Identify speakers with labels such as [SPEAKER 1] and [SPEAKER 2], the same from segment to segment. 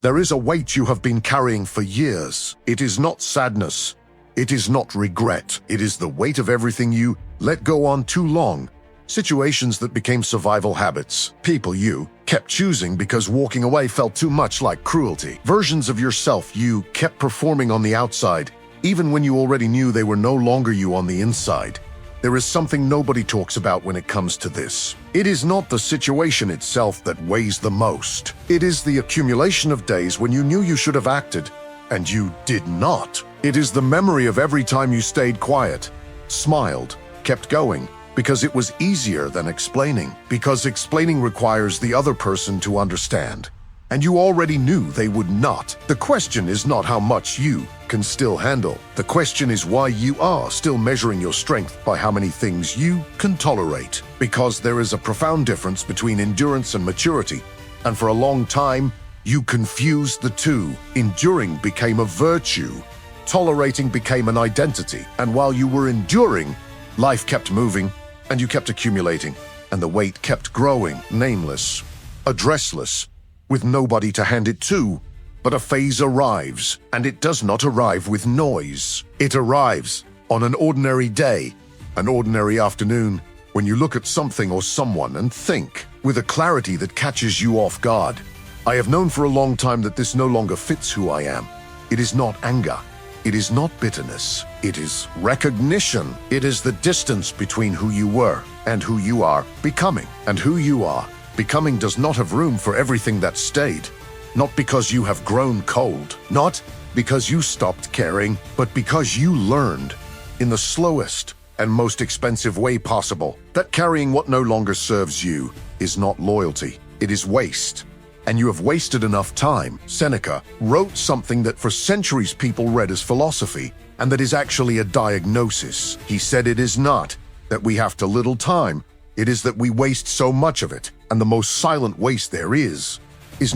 [SPEAKER 1] There is a weight you have been carrying for years. It is not sadness. It is not regret. It is the weight of everything you let go on too long. Situations that became survival habits. People you kept choosing because walking away felt too much like cruelty. Versions of yourself you kept performing on the outside, even when you already knew they were no longer you on the inside. There is something nobody talks about when it comes to this. It is not the situation itself that weighs the most. It is the accumulation of days when you knew you should have acted, and you did not. It is the memory of every time you stayed quiet, smiled, kept going, because it was easier than explaining, because explaining requires the other person to understand. And you already knew they would not. The question is not how much you can still handle. The question is why you are still measuring your strength by how many things you can tolerate. Because there is a profound difference between endurance and maturity. And for a long time, you confused the two. Enduring became a virtue. Tolerating became an identity. And while you were enduring, life kept moving, and you kept accumulating. And the weight kept growing, nameless, addressless, with nobody to hand it to. But a phase arrives, and it does not arrive with noise. It arrives on an ordinary day, an ordinary afternoon, when you look at something or someone and think, with a clarity that catches you off guard. I have known for a long time that this no longer fits who I am. It is not anger. It is not bitterness. It is recognition. It is the distance between who you were and who you are becoming. And who you are becoming does not have room for everything that stayed. Not because you have grown cold, not because you stopped caring, but because you learned, in the slowest and most expensive way possible, that carrying what no longer serves you is not loyalty, it is waste. And you have wasted enough time. Seneca wrote something that for centuries people read as philosophy, and that is actually a diagnosis. He said it is not that we have too little time, it is that we waste so much of it, and the most silent waste there is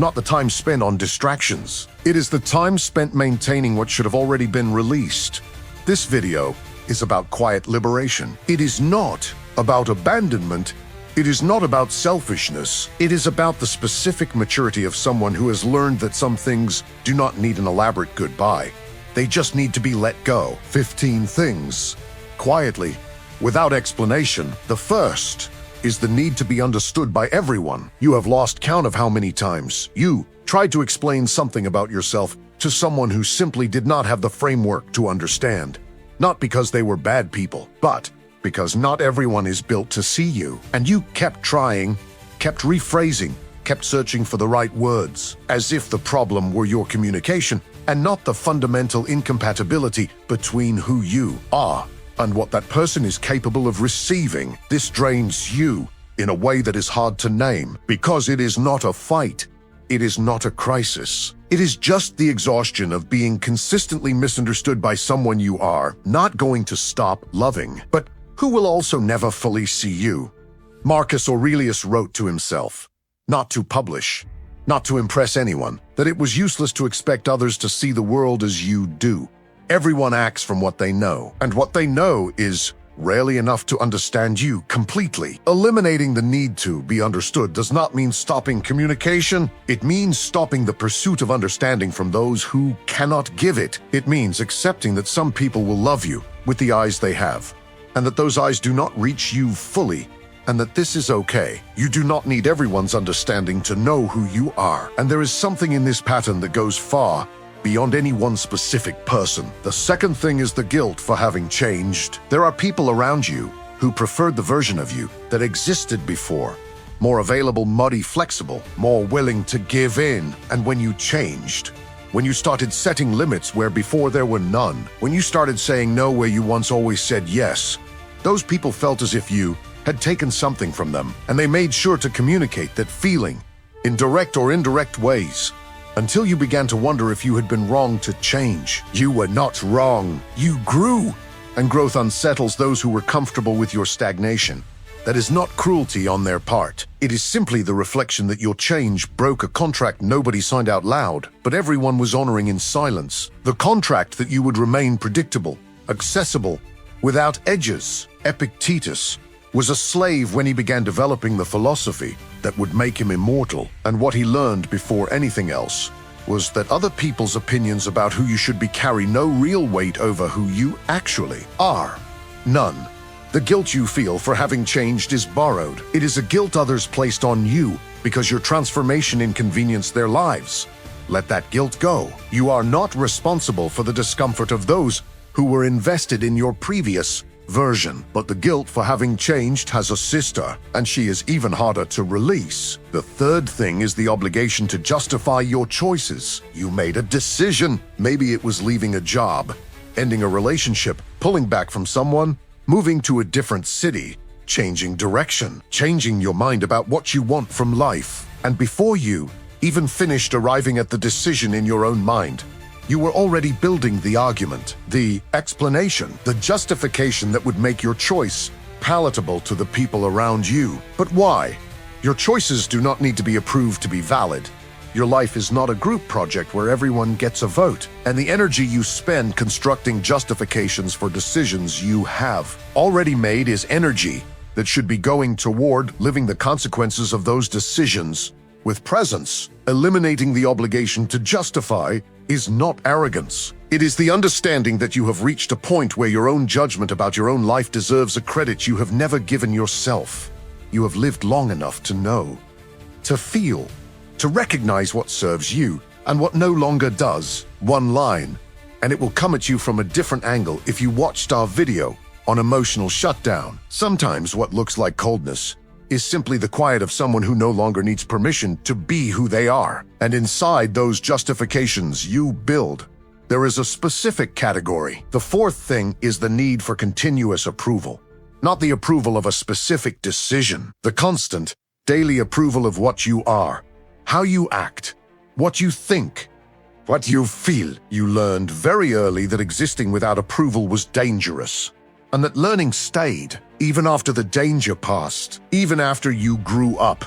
[SPEAKER 1] not the time spent on distractions. It is the time spent maintaining what should have already been released. This video is about quiet liberation. It is not about abandonment. It is not about selfishness. It is about the specific maturity of someone who has learned that some things do not need an elaborate goodbye. They just need to be let go. 15 things. Quietly, without explanation. The first is the need to be understood by everyone. You have lost count of how many times you tried to explain something about yourself to someone who simply did not have the framework to understand. Not because they were bad people, but because not everyone is built to see you. And you kept trying, kept rephrasing, kept searching for the right words, as if the problem were your communication and not the fundamental incompatibility between who you are and what that person is capable of receiving. This drains you in a way that is hard to name, because it is not a fight. It is not a crisis. It is just the exhaustion of being consistently misunderstood by someone you are not going to stop loving, but who will also never fully see you. Marcus Aurelius wrote to himself, not to publish, not to impress anyone, that it was useless to expect others to see the world as you do. Everyone acts from what they know, and what they know is rarely enough to understand you completely. Eliminating the need to be understood does not mean stopping communication. It means stopping the pursuit of understanding from those who cannot give it. It means accepting that some people will love you with the eyes they have, and that those eyes do not reach you fully, and that this is okay. You do not need everyone's understanding to know who you are. And there is something in this pattern that goes far beyond any one specific person. The second thing is the guilt for having changed. There are people around you who preferred the version of you that existed before. More available, muddy, flexible, more willing to give in. And when you changed, when you started setting limits where before there were none, when you started saying no where you once always said yes, those people felt as if you had taken something from them, and they made sure to communicate that feeling in direct or indirect ways, until you began to wonder if you had been wrong to change. You were not wrong. You grew, and growth unsettles those who were comfortable with your stagnation. That is not cruelty on their part. It is simply the reflection that your change broke a contract nobody signed out loud, but everyone was honoring in silence. The contract that you would remain predictable, accessible, without edges. Epictetus was a slave when he began developing the philosophy that would make him immortal, and what he learned before anything else was that other people's opinions about who you should be carry no real weight over who you actually are. None. The guilt you feel for having changed is borrowed. It is a guilt others placed on you because your transformation inconvenienced their lives. Let that guilt go. You are not responsible for the discomfort of those who were invested in your previous version. But the guilt for having changed has a sister, and she is even harder to release. The third thing is the obligation to justify your choices. You made a decision. Maybe it was leaving a job, ending a relationship, pulling back from someone, moving to a different city, changing direction, changing your mind about what you want from life. And before you even finished arriving at the decision in your own mind, you were already building the argument, the explanation, the justification that would make your choice palatable to the people around you. But why? Your choices do not need to be approved to be valid. Your life is not a group project where everyone gets a vote, and the energy you spend constructing justifications for decisions you have already made is energy that should be going toward living the consequences of those decisions with presence. Eliminating the obligation to justify is not arrogance. It is the understanding that you have reached a point where your own judgment about your own life deserves a credit you have never given yourself. You have lived long enough to know, to feel, to recognize what serves you and what no longer does. One line, and it will come at you from a different angle if you watched our video on emotional shutdown. Sometimes what looks like coldness is simply the quiet of someone who no longer needs permission to be who they are. And inside those justifications you build, there is a specific category. The fourth thing is the need for continuous approval. Not the approval of a specific decision, the constant, daily approval of what you are, how you act, what you think, what you feel. You learned very early that existing without approval was dangerous, and that learning stayed even after the danger passed, even after you grew up,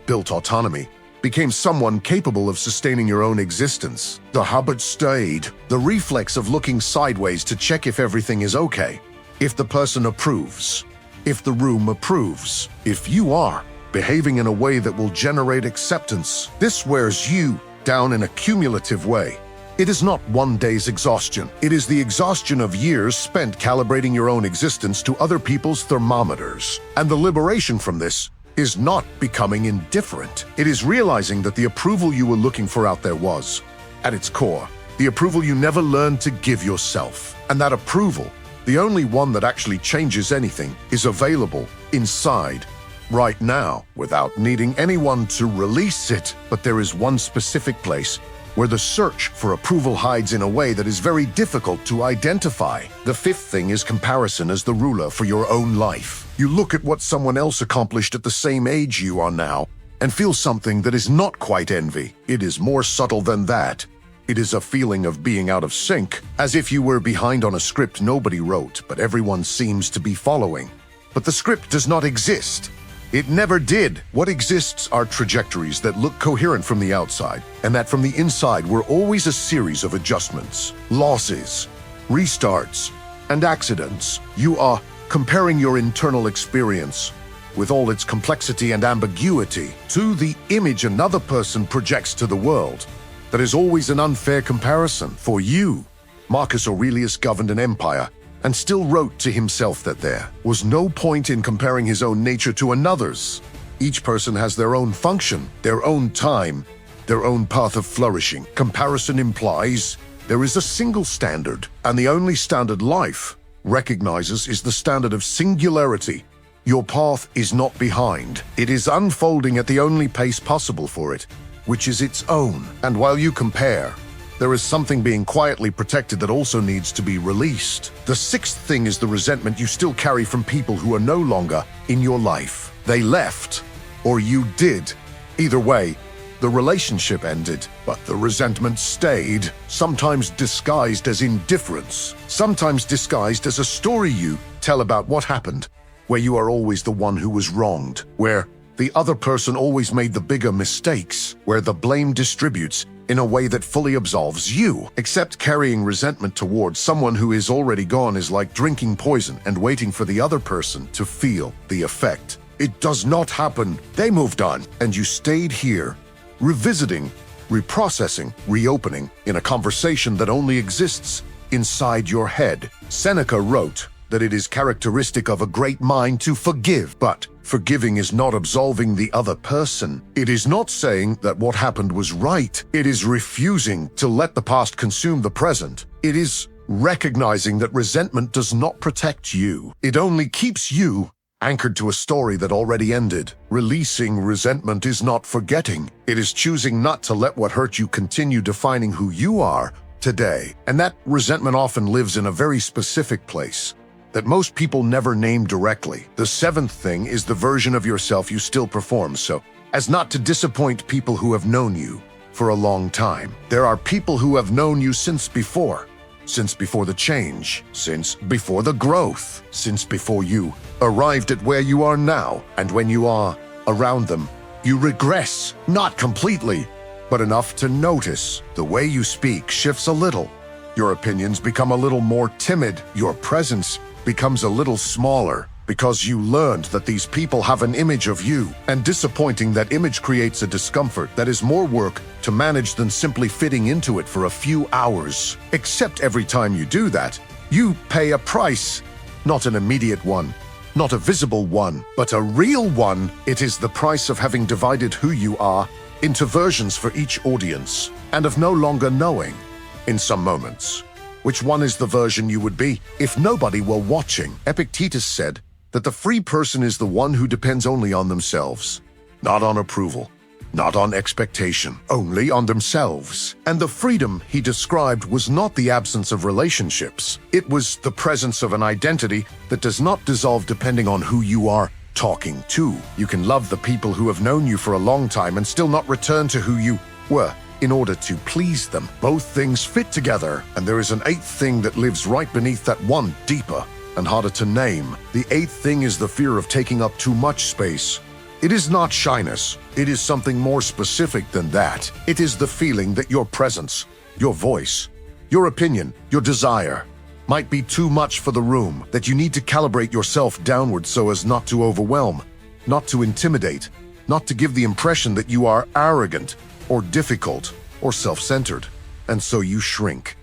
[SPEAKER 1] built autonomy, became someone capable of sustaining your own existence. The habit stayed, the reflex of looking sideways to check if everything is okay, if the person approves, if the room approves, if you are behaving in a way that will generate acceptance. This wears you down in a cumulative way. It is not one day's exhaustion. It is the exhaustion of years spent calibrating your own existence to other people's thermometers. And the liberation from this is not becoming indifferent. It is realizing that the approval you were looking for out there was, at its core, the approval you never learned to give yourself. And that approval, the only one that actually changes anything, is available inside right now without needing anyone to release it. But there is one specific place where the search for approval hides in a way that is very difficult to identify. The fifth thing is comparison as the ruler for your own life. You look at what someone else accomplished at the same age you are now and feel something that is not quite envy. It is more subtle than that. It is a feeling of being out of sync, as if you were behind on a script nobody wrote, but everyone seems to be following. But the script does not exist. It never did. What exists are trajectories that look coherent from the outside, and that from the inside were always a series of adjustments, losses, restarts, and accidents. You are comparing your internal experience, with all its complexity and ambiguity, to the image another person projects to the world. That is always an unfair comparison. For you, Marcus Aurelius governed an empire and still wrote to himself that there was no point in comparing his own nature to another's. Each person has their own function, their own time, their own path of flourishing. Comparison implies there is a single standard, and the only standard life recognizes is the standard of singularity. Your path is not behind. It is unfolding at the only pace possible for it, which is its own. And while you compare, there is something being quietly protected that also needs to be released. The sixth thing is the resentment you still carry from people who are no longer in your life. They left, or you did. Either way, the relationship ended, but the resentment stayed, sometimes disguised as indifference, sometimes disguised as a story you tell about what happened, where you are always the one who was wronged, where the other person always made the bigger mistakes, where the blame distributes in a way that fully absolves you. Except carrying resentment towards someone who is already gone is like drinking poison and waiting for the other person to feel the effect. It does not happen. They moved on, and you stayed here, revisiting reprocessing, reopening in a conversation that only exists inside your head. Seneca wrote that it is characteristic of a great mind to forgive, but forgiving is not absolving the other person. It is not saying that what happened was right. It is refusing to let the past consume the present. It is recognizing that resentment does not protect you. It only keeps you anchored to a story that already ended. Releasing resentment is not forgetting. It is choosing not to let what hurt you continue defining who you are today. And that resentment often lives in a very specific place that most people never name directly. The seventh thing is the version of yourself you still perform so as not to disappoint people who have known you for a long time. There are people who have known you since before the change, since before the growth, since before you arrived at where you are now. And when you are around them, you regress, not completely, but enough to notice the way you speak shifts a little. Your opinions become a little more timid. Your presence becomes a little smaller because you learned that these people have an image of you, and disappointing that image creates a discomfort that is more work to manage than simply fitting into it for a few hours. Except every time you do that, you pay a price, not an immediate one, not a visible one, but a real one. It is the price of having divided who you are into versions for each audience, and of no longer knowing, in some moments, which one is the version you would be if nobody were watching. Epictetus said that the free person is the one who depends only on themselves, not on approval, not on expectation, only on themselves. And the freedom he described was not the absence of relationships. It was the presence of an identity that does not dissolve depending on who you are talking to. You can love the people who have known you for a long time and still not return to who you were in order to please them. Both things fit together, and there is an eighth thing that lives right beneath that one, deeper and harder to name. The eighth thing is the fear of taking up too much space. It is not shyness. It is something more specific than that. It is the feeling that your presence, your voice, your opinion, your desire might be too much for the room, that you need to calibrate yourself downward so as not to overwhelm, not to intimidate, not to give the impression that you are arrogant or difficult or self-centered, and so you shrink.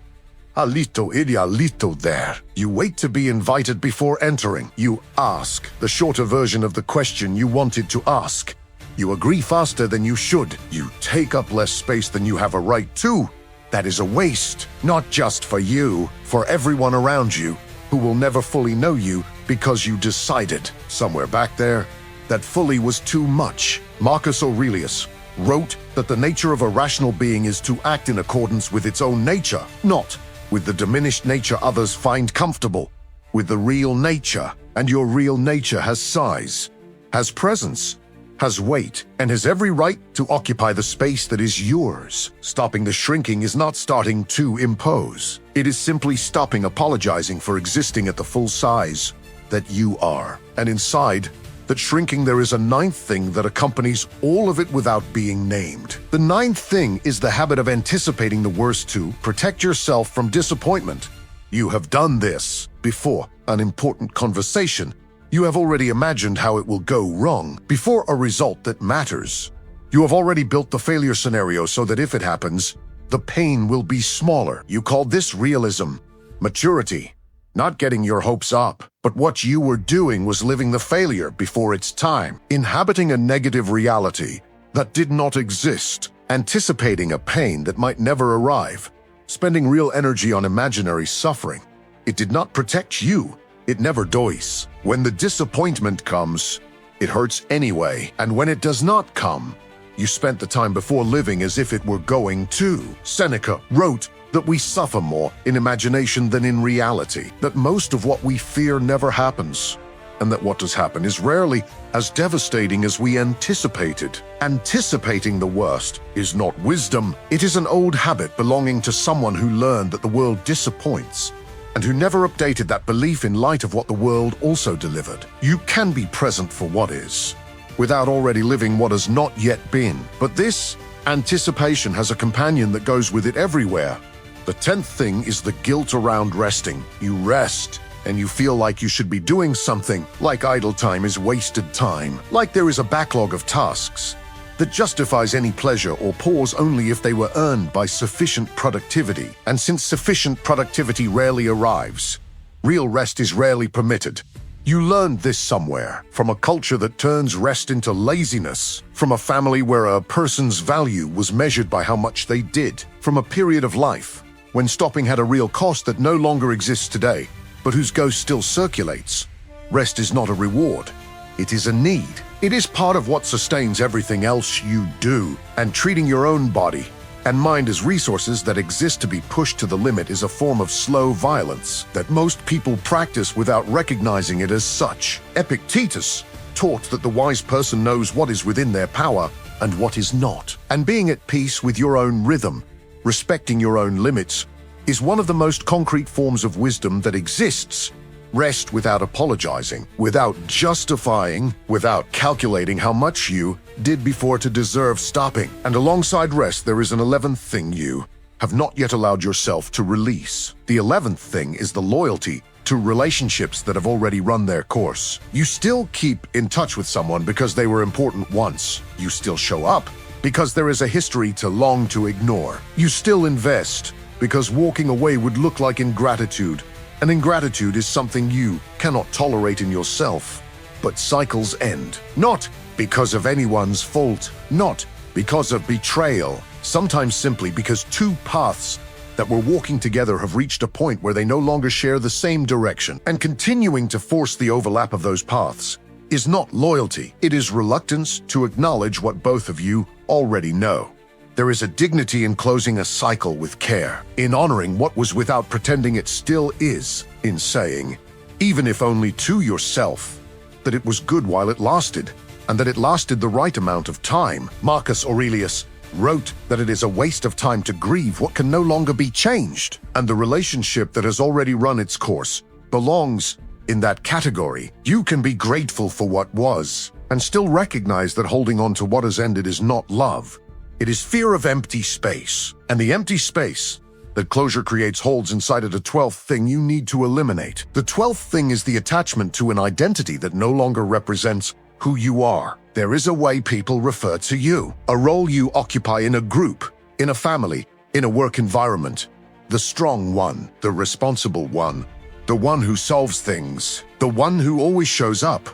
[SPEAKER 1] Alito idealito there. You wait to be invited before entering. You ask the shorter version of the question you wanted to ask. You agree faster than you should. You take up less space than you have a right to. That is a waste, not just for you, for everyone around you who will never fully know you because you decided somewhere back there that fully was too much. Marcus Aurelius wrote that the nature of a rational being is to act in accordance with its own nature, not with the diminished nature others find comfortable, with the real nature. And your real nature has size, has presence, has weight, and has every right to occupy the space that is yours. Stopping the shrinking is not starting to impose. It is simply stopping apologizing for existing at the full size that you are. And inside that shrinking, there is a ninth thing that accompanies all of it without being named. The ninth thing is the habit of anticipating the worst to protect yourself from disappointment. You have done this before an important conversation. You have already imagined how it will go wrong before a result that matters. You have already built the failure scenario so that if it happens, the pain will be smaller. You call this realism, maturity. Not getting your hopes up, but what you were doing was living the failure before its time, inhabiting a negative reality that did not exist, anticipating a pain that might never arrive, spending real energy on imaginary suffering. It did not protect you. It never does. When the disappointment comes, it hurts anyway, and when it does not come, you spent the time before living as if it were going to. Seneca wrote that we suffer more in imagination than in reality, that most of what we fear never happens, and that what does happen is rarely as devastating as we anticipated. Anticipating the worst is not wisdom. It is an old habit belonging to someone who learned that the world disappoints, and who never updated that belief in light of what the world also delivered. You can be present for what is, without already living what has not yet been. But this anticipation has a companion that goes with it everywhere. The 10th thing is the guilt around resting. You rest, and you feel like you should be doing something, like idle time is wasted time, like there is a backlog of tasks that justifies any pleasure or pause only if they were earned by sufficient productivity. And since sufficient productivity rarely arrives, real rest is rarely permitted. You learned this somewhere, from a culture that turns rest into laziness, from a family where a person's value was measured by how much they did, from a period of life when stopping had a real cost that no longer exists today, but whose ghost still circulates. Rest is not a reward. It is a need. It is part of what sustains everything else you do, and treating your own body and mind as resources that exist to be pushed to the limit is a form of slow violence that most people practice without recognizing it as such. Epictetus taught that the wise person knows what is within their power and what is not, and being at peace with your own rhythm, respecting your own limits, is one of the most concrete forms of wisdom that exists. Rest without apologizing, without justifying, without calculating how much you did before to deserve stopping. And alongside rest, there is an 11th thing you have not yet allowed yourself to release. The 11th thing is the loyalty to relationships that have already run their course. You still keep in touch with someone because they were important once. You still show up because there is a history to long to ignore. You still invest because walking away would look like ingratitude. And ingratitude is something you cannot tolerate in yourself. But cycles end, not because of anyone's fault, not because of betrayal, sometimes simply because two paths that were walking together have reached a point where they no longer share the same direction. And continuing to force the overlap of those paths is not loyalty. It is reluctance to acknowledge what both of you already know. There is a dignity in closing a cycle with care, in honoring what was without pretending it still is, in saying, even if only to yourself, that it was good while it lasted, and that it lasted the right amount of time. Marcus Aurelius wrote that it is a waste of time to grieve what can no longer be changed, and the relationship that has already run its course belongs in that category. You can be grateful for what was, and still recognize that holding on to what has ended is not love. It is fear of empty space, and the empty space that closure creates holds inside it a 12th thing you need to eliminate. The 12th thing is the attachment to an identity that no longer represents who you are. There is a way people refer to you, a role you occupy in a group, in a family, in a work environment. The strong one, the responsible one, the one who solves things, the one who always shows up,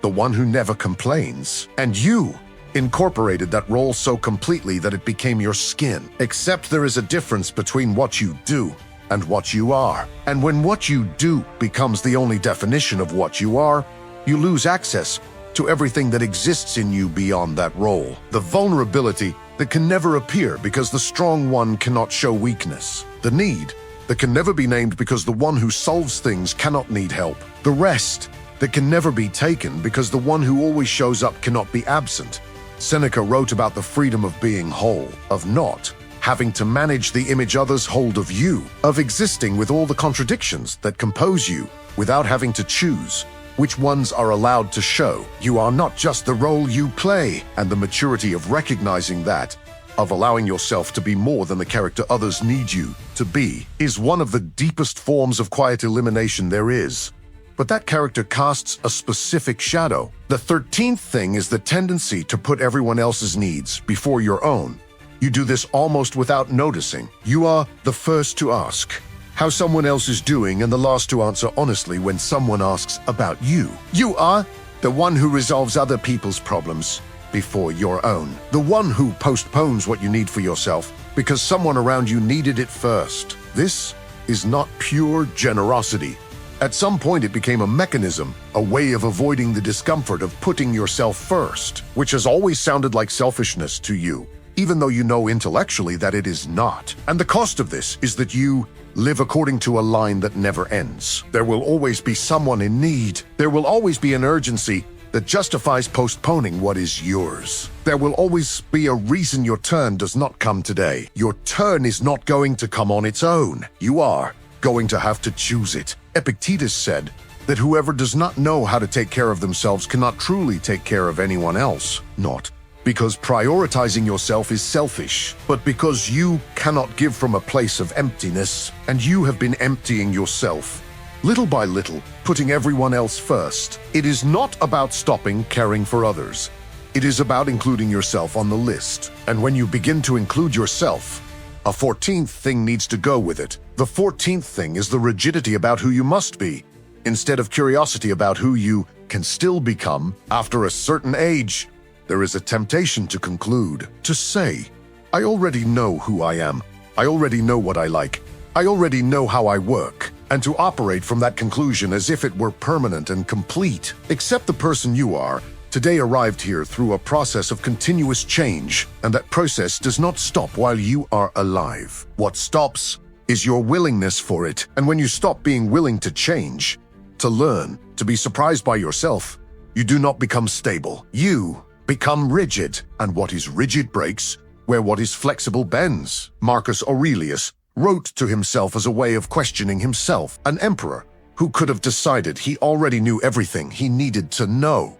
[SPEAKER 1] the one who never complains. And you incorporated that role so completely that it became your skin. Except there is a difference between what you do and what you are. And when what you do becomes the only definition of what you are, you lose access to everything that exists in you beyond that role. The vulnerability that can never appear because the strong one cannot show weakness. The need that can never be named because the one who solves things cannot need help. The rest that can never be taken because the one who always shows up cannot be absent. Seneca wrote about the freedom of being whole, of not having to manage the image others hold of you, of existing with all the contradictions that compose you without having to choose which ones are allowed to show. You are not just the role you play, and the maturity of recognizing that, of allowing yourself to be more than the character others need you to be, is one of the deepest forms of quiet elimination there is. But that character casts a specific shadow. The 13th thing is the tendency to put everyone else's needs before your own. You do this almost without noticing. You are the first to ask how someone else is doing and the last to answer honestly when someone asks about you. You are the one who resolves other people's problems before your own. The one who postpones what you need for yourself because someone around you needed it first. This is not pure generosity. At some point it became a mechanism, a way of avoiding the discomfort of putting yourself first, which has always sounded like selfishness to you, even though you know intellectually that it is not. And the cost of this is that you live according to a line that never ends. There will always be someone in need. There will always be an urgency that justifies postponing what is yours. There will always be a reason your turn does not come today. Your turn is not going to come on its own. You are going to have to choose it. Epictetus said that whoever does not know how to take care of themselves cannot truly take care of anyone else. Not because prioritizing yourself is selfish, but because you cannot give from a place of emptiness, and you have been emptying yourself, little by little, putting everyone else first. It is not about stopping caring for others. It is about including yourself on the list. And when you begin to include yourself, a 14th thing needs to go with it. The 14th thing is the rigidity about who you must be, instead of curiosity about who you can still become after a certain age. There is a temptation to conclude, to say, I already know who I am. I already know what I like. I already know how I work. And to operate from that conclusion as if it were permanent and complete. Except the person you are today arrived here through a process of continuous change, and that process does not stop while you are alive. What stops is your willingness for it. And when you stop being willing to change, to learn, to be surprised by yourself, you do not become stable. You become rigid, and what is rigid breaks where what is flexible bends. Marcus Aurelius wrote to himself as a way of questioning himself, an emperor who could have decided he already knew everything he needed to know,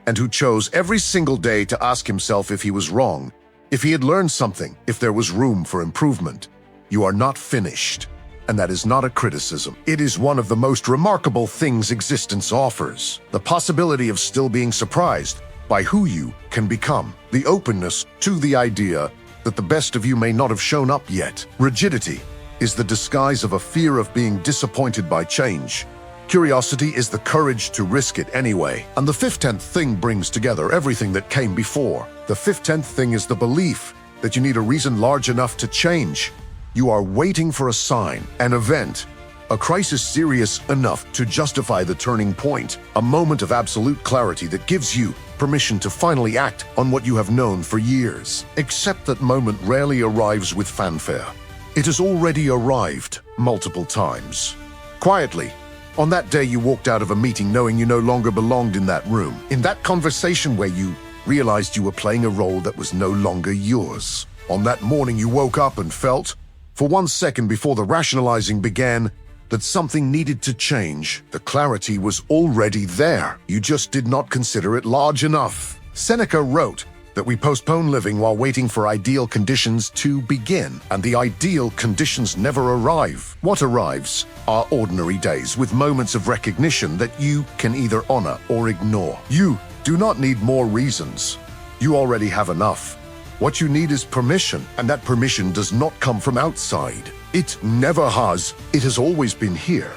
[SPEAKER 1] and who chose every single day to ask himself if he was wrong, if he had learned something, if there was room for improvement. You are not finished, and that is not a criticism. It is one of the most remarkable things existence offers, the possibility of still being surprised by who you can become, the openness to the idea that the best of you may not have shown up yet. Rigidity is the disguise of a fear of being disappointed by change. Curiosity is the courage to risk it anyway. And the 15th thing brings together everything that came before. The 15th thing is the belief that you need a reason large enough to change. You are waiting for a sign, an event, a crisis serious enough to justify the turning point, a moment of absolute clarity that gives you permission to finally act on what you have known for years. Except that moment rarely arrives with fanfare. It has already arrived multiple times. Quietly, on that day you walked out of a meeting knowing you no longer belonged in that room. In that conversation where you realized you were playing a role that was no longer yours. On that morning you woke up and felt, for 1 second before the rationalizing began, that something needed to change. The clarity was already there. You just did not consider it large enough. Seneca wrote that we postpone living while waiting for ideal conditions to begin, and the ideal conditions never arrive. What arrives are ordinary days with moments of recognition that you can either honor or ignore. You do not need more reasons. You already have enough. What you need is permission, and that permission does not come from outside. It never has. It has always been here,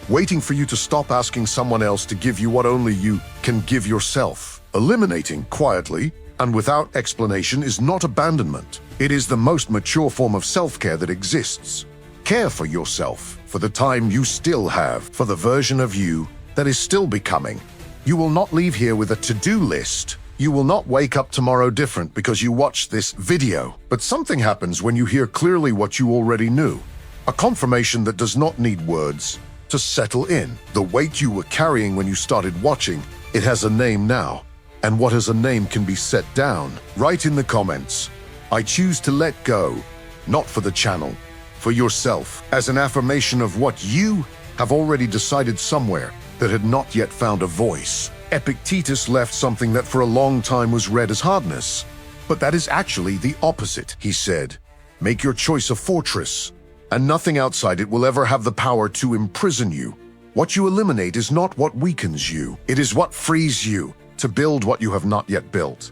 [SPEAKER 1] waiting for you to stop asking someone else to give you what only you can give yourself. Eliminating quietly and without explanation is not abandonment. It is the most mature form of self-care that exists. Care for yourself, for the time you still have, for the version of you that is still becoming. You will not leave here with a to-do list. You will not wake up tomorrow different because you watched this video. But something happens when you hear clearly what you already knew. A confirmation that does not need words to settle in. The weight you were carrying when you started watching, it has a name now. And what has a name can be set down. Write in the comments, I choose to let go, not for the channel, for yourself, as an affirmation of what you have already decided somewhere that had not yet found a voice. Epictetus left something that for a long time was read as hardness. But that is actually the opposite, he said. Make your choice a fortress, and nothing outside it will ever have the power to imprison you. What you eliminate is not what weakens you. It is what frees you to build what you have not yet built.